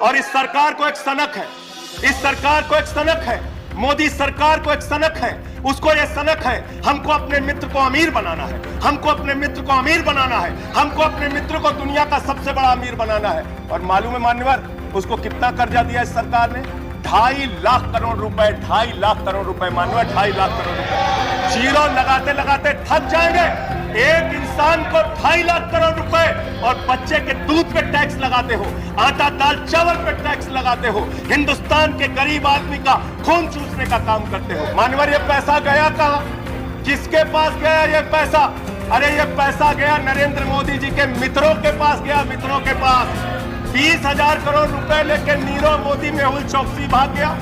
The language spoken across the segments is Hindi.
और इस सरकार को एक सनक है, इस सरकार को एक सनक है, मोदी सरकार को एक सनक है। उसको ये सनक है, हमको अपने मित्र को अमीर बनाना है, हमको अपने मित्र को अमीर बनाना है, हमको अपने मित्र को दुनिया का सबसे बड़ा अमीर बनाना है। और मालूम है मान्यवर, उसको कितना कर्जा दिया इस सरकार ने? 2.5 लाख करोड़ रुपए, 2.5 लाख करोड़ रुपए मान्यवर, 2.5 लाख करोड़ रुपए। जीरो लगाते लगाते थक जाएंगे। एक इंसान को 2.5 लाख करोड़ रुपए और बच्चे के दूध पे टैक्स लगाते हो, आटा दाल चावल पे टैक्स लगाते हो, हिंदुस्तान के गरीब आदमी का खून चूसने का काम करते हो। मानवर, ये पैसा गया कहां? किसके पास गया ये पैसा? अरे ये पैसा गया नरेंद्र मोदी जी के मित्रों के पास गया, मित्रों के पास। 20,000 करोड़ रुपए लेके नीरव मोदी, मेहुल चौकसी भाग गया।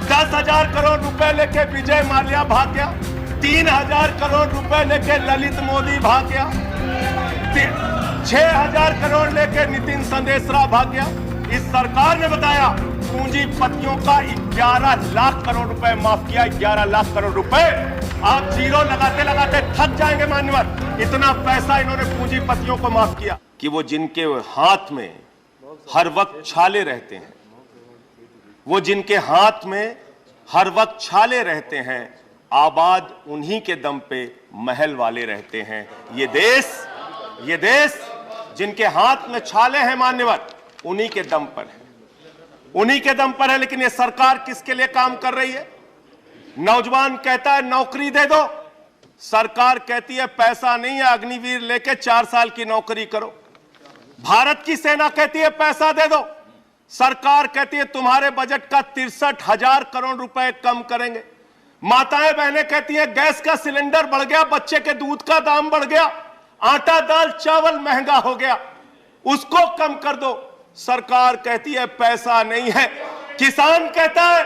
10,000 करोड़ रुपए लेके विजय माल्या भाग गया। 3,000 करोड़ रुपए लेके ललित मोदी भाग गया। 6,000 करोड़ लेके नितिन संदेशरा भाग गया। इस सरकार ने बताया पूंजीपतियों का 11 लाख करोड़ रुपए माफ किया, 11 लाख करोड़ रुपए। आप जीरो लगाते लगाते थक जाएंगे मान्यवर, इतना पैसा इन्होंने पूंजीपतियों को माफ किया कि वो जिनके हाथ में हर वक्त छाले रहते हैं, वो जिनके हाथ में हर वक्त छाले रहते हैं, आबाद उन्हीं के दम पे महल वाले रहते हैं। ये देश जिनके हाथ में छाले हैं मान्यवर, उन्हीं के दम पर है, उन्हीं के दम पर है। लेकिन ये सरकार किसके लिए काम कर रही है? नौजवान कहता है नौकरी दे दो, सरकार कहती है पैसा नहीं है, अग्निवीर लेके 4 साल की नौकरी करो। भारत की सेना कहती है पैसा दे दो, सरकार कहती है तुम्हारे बजट का 63,000 करोड़ रुपए कम करेंगे। माताएं बहनें कहती हैं गैस का सिलेंडर बढ़ गया, बच्चे के दूध का दाम बढ़ गया, आटा दाल चावल महंगा हो गया, उसको कम कर दो, सरकार कहती है पैसा नहीं है। किसान कहता है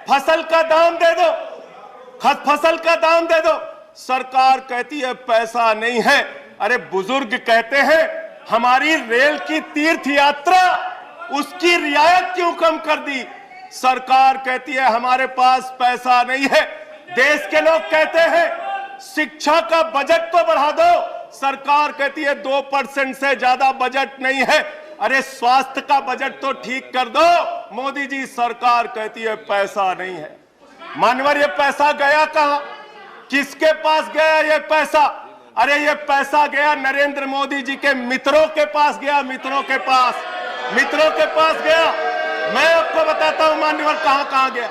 फसल का दाम दे दो, फसल का दाम दे दो, सरकार कहती है पैसा नहीं है। अरे बुजुर्ग कहते हैं हमारी रेल की तीर्थ यात्रा, उसकी रियायत क्यों कम कर दी? सरकार कहती है हमारे पास पैसा नहीं है। देश के लोग कहते हैं शिक्षा का बजट तो बढ़ा दो, सरकार कहती है 2% से ज्यादा बजट नहीं है। अरे स्वास्थ्य का बजट तो ठीक कर दो, मोदी जी सरकार कहती है पैसा नहीं है। मानवर, ये पैसा गया कहां? किसके पास गया ये पैसा? अरे ये पैसा गया नरेंद्र मोदी जी के मित्रों के पास गया, मित्रों के पास, मित्रों के पास गया। मैं आपको बताता हूं मान्यवर कहां कहां गया।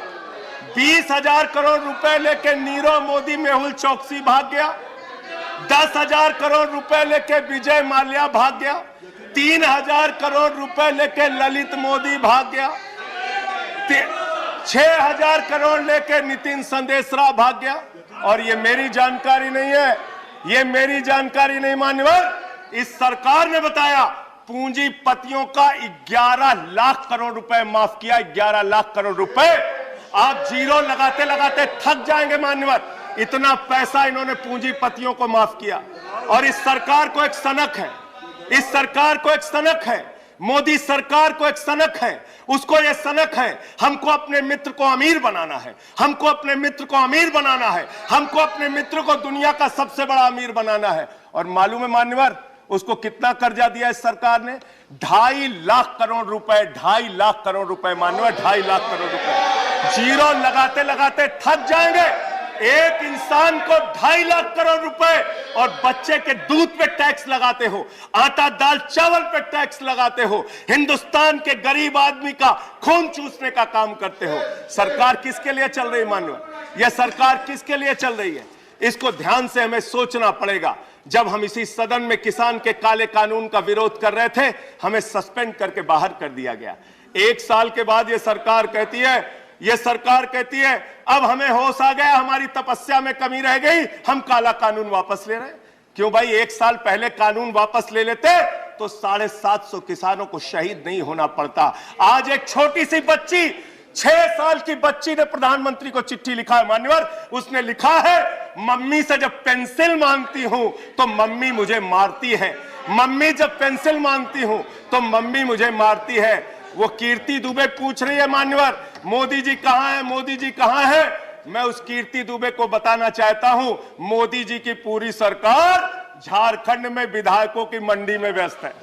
20,000 करोड़ रुपए लेके नीरव मोदी, मेहुल चौकसी भाग गया। 10,000 करोड़ रुपए लेके विजय माल्या भाग गया। 3,000 करोड़ रुपए लेके ललित मोदी भाग गया। 6,000 करोड़ लेके नितिन संदेशरा भाग गया। और ये मेरी जानकारी नहीं है, ये मेरी जानकारी नहीं मान्यवर, इस सरकार ने बताया पूंजीपतियों का 11 लाख करोड़ रुपए माफ किया, 11 लाख करोड़ रुपए। आप जीरो लगाते लगाते थक जाएंगे मान्यवर, इतना पैसा इन्होंने पूंजीपतियों को माफ किया। और इस सरकार को एक सनक है, इस सरकार को एक सनक है, मोदी सरकार को एक सनक है। उसको ये सनक है हमको अपने मित्र को अमीर बनाना है, हमको अपने मित्र को अमीर बनाना है, हमको अपने मित्र को दुनिया का सबसे बड़ा अमीर बनाना है। और मालूम है मान्यवर, उसको कितना कर्जा दिया इस सरकार ने? 2.5 लाख करोड़ रुपए, 2.5 लाख करोड़ रुपए मान्यवर, 2.5 लाख करोड़ रुपए। जीरो लगाते लगाते थक जाएंगे। एक इंसान को 2.5 लाख करोड़ रुपए और बच्चे के दूध पे टैक्स लगाते हो, आटा दाल चावल पे टैक्स लगाते हो, हिंदुस्तान के गरीब आदमी का खून चूसने का काम करते हो। सरकार किसके लिए चल रही मान्यवर? यह सरकार किसके लिए चल रही है? इसको ध्यान से हमें सोचना पड़ेगा। जब हम इसी सदन में किसान के काले कानून का विरोध कर रहे थे, हमें सस्पेंड करके बाहर कर दिया गया। 1 साल के बाद यह सरकार कहती है अब हमें होश आ गया, हमारी तपस्या में कमी रह गई, हम काला कानून वापस ले रहे हैं। क्यों भाई? 1 साल पहले कानून वापस ले लेते तो 750 किसानों को शहीद नहीं होना पड़ता। आज एक छोटी सी बच्ची, 6 साल की बच्ची ने प्रधानमंत्री को चिट्ठी लिखा है मान्यवर। उसने लिखा है मम्मी से जब पेंसिल मांगती हूं तो मम्मी मुझे मारती है, मम्मी जब पेंसिल मांगती हूं तो मम्मी मुझे मारती है। वो कीर्ति दुबे पूछ रही है मान्यवर मोदी जी कहां है, मोदी जी कहां है? मैं उस कीर्ति दुबे को बताना चाहता हूं मोदी जी की पूरी सरकार झारखंड में विधायकों की मंडी में व्यस्त है,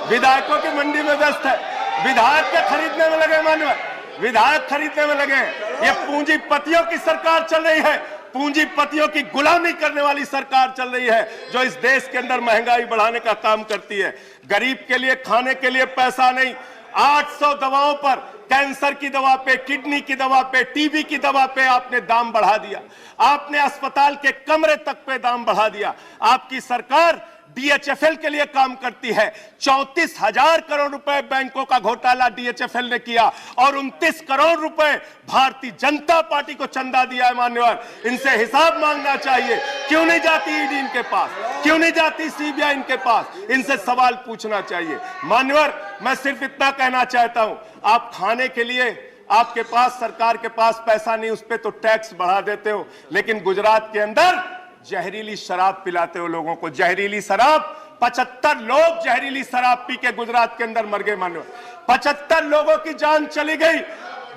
विधायकों की मंडी में व्यस्त है। विधायक के खरीदने में लगे मान्यवर, विधायक खरीदने में लगे। ये पूंजीपतियों की सरकार चल रही है, पूंजीपतियों की गुलामी करने वाली सरकार चल रही है, जो इस देश के अंदर महंगाई बढ़ाने का काम करती है। गरीब के लिए खाने के लिए पैसा नहीं, 800 दवाओं पर, कैंसर की दवा पे, किडनी की दवा पे, टीबी की दवा पे आपने दाम बढ़ा दिया। आपने अस्पताल के कमरे तक पे दाम बढ़ा दिया। आपकी सरकार डीएचएफएल के लिए काम करती है। 34,000 करोड़ रुपए बैंकों का घोटाला डीएचएफएल ने किया और 29 करोड़ रुपए भारतीय जनता पार्टी को चंदा दिया है। मान्यवर, इनसे हिसाब मांगना चाहिए। क्यों नहीं जाती ईडी इनके पास, क्यों नहीं जाती सीबीआई इनके पास? इनसे सवाल पूछना चाहिए। मान्यवर, मैं सिर्फ इतना कहना चाहता हूं, आप खाने के लिए आपके पास, सरकार के पास पैसा नहीं, उस पर तो टैक्स बढ़ा देते हो, लेकिन गुजरात के अंदर जहरीली शराब पिलाते हो लोगों को। जहरीली शराब, 75 लोग जहरीली शराब पी के गुजरात के अंदर मर गए। मानो 75 लोगों की जान चली गई।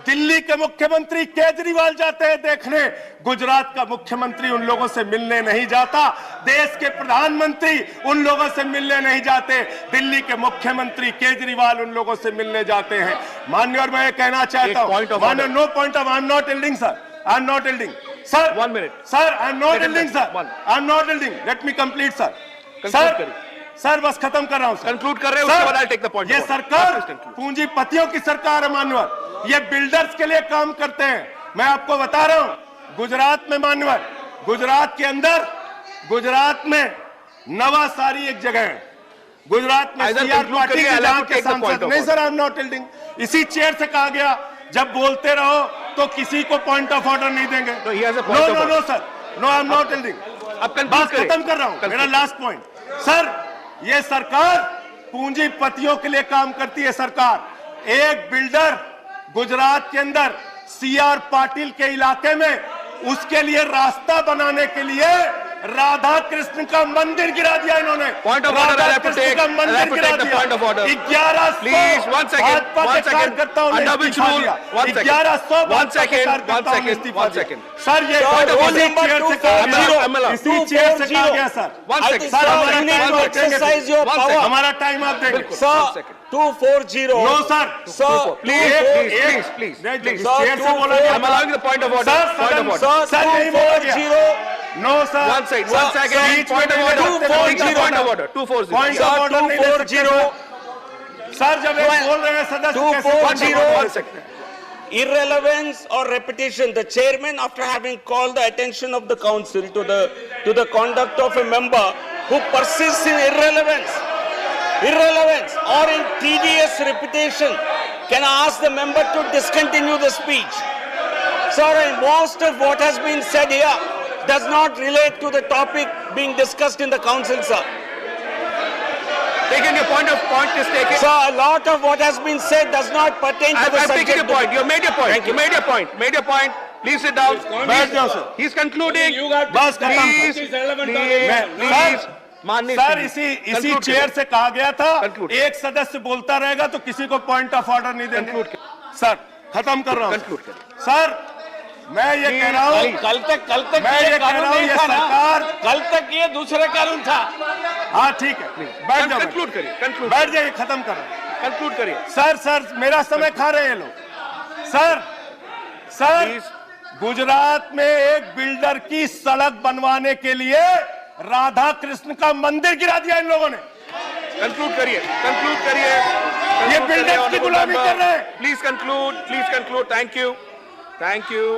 दिल्ली के मुख्यमंत्री केजरीवाल जाते हैं देखने, गुजरात का मुख्यमंत्री उन लोगों से मिलने नहीं जाता। देश के प्रधानमंत्री उन लोगों से मिलने नहीं जाते, दिल्ली के मुख्यमंत्री केजरीवाल उन लोगों से मिलने जाते हैं। मान्यवर, मैं कहना चाहता हूं, no point of, I am not yielding sir, I am not yielding sir. 1 minute. Sir, I am not yielding, sir. I am not yielding. Let me complete, sir. Sir, बस खत्म कर रहा हूँ। कंक्लूड कर रहे हो, उसके बाद I'll take the point. ये सरकार पूंजीपतियों की सरकार है मान्यवर, ये बिल्डर्स के लिए काम करते हैं। मैं आपको बता रहा हूँ, गुजरात में मान्यवर, गुजरात के अंदर, गुजरात में नवासारी एक जगह है, गुजरात में सीआर पार्टी के जहां के सांसद। नहीं sir, I am not yielding. इसी चेयर से कहा गया जब बोलते रहो तो किसी को पॉइंट ऑफ ऑर्डर नहीं देंगे। No sir, no, I am not yielding. बात खत्म कर रहा हूं, मेरा लास्ट पॉइंट। सर, ये सरकार पूंजीपतियों के लिए काम करती है। सरकार एक बिल्डर गुजरात के अंदर सीआर पाटिल के इलाके में, उसके लिए रास्ता बनाने के लिए राधा कृष्ण का मंदिर गिरा दिया इन्होंने। Point of order, Radha Krishna का मंदिर गिरा दिया। Point of order 1100 please, 1 second, 1 second, under which rule 1100 1 second sir, ये इसी चेयर से कहा गया सर। 1 second सर, हमारा टाइम आप देंगे sir. 240 no sir, please chair से बोला गया। I'm allowing the point of order. Point of order. Sir, नहीं बोला गया। No sir, 1 second. Point of order. 240. Point of order नहीं ले सकते सर, जब ये बोल रहे हैं सदस्य कैसे 240. Irrelevance or repetition. The chairman, after having called the attention of the council to the conduct of a member who persists in irrelevance or in tedious repetition, can I ask the member to discontinue the speech? Sir, most of what has been said here does not relate to the topic being discussed in the council, sir. Taken, your point is taken. Sir, a lot of what has been said does not pertain to the I've subject. taken your point. You made your point. Thank you. Made your point. Made your point. Please sit down. बैठ जाओ सर। He's concluding. बस खत्म। Please. माननीय सर, इसी चेयर से कहा गया था Conclude. एक सदस्य बोलता रहेगा तो किसी को पॉइंट ऑफ ऑर्डर नहीं देंगे। सर, खत्म कर रहा हूँ सर। मैं ये कह रहा हूँ, कल तक मैं ये कह रहा हूँ, ये सरकार, कल तक ये दूसरे कानून था। हाँ ठीक है, बैठ जाओ, कंक्लूड करिए। बैठ जाइए, खत्म कर रहा हूँ। कंक्लूड करिए। सर, मेरा समय खा रहे हैं लोग। सर, गुजरात में एक बिल्डर की सड़क बनवाने के लिए राधा कृष्ण का मंदिर गिरा दिया इन लोगों ने। कंक्लूड करिए। ये बिल्डर्स की गुलामी कर रहे हैं। Please conclude. Thank you.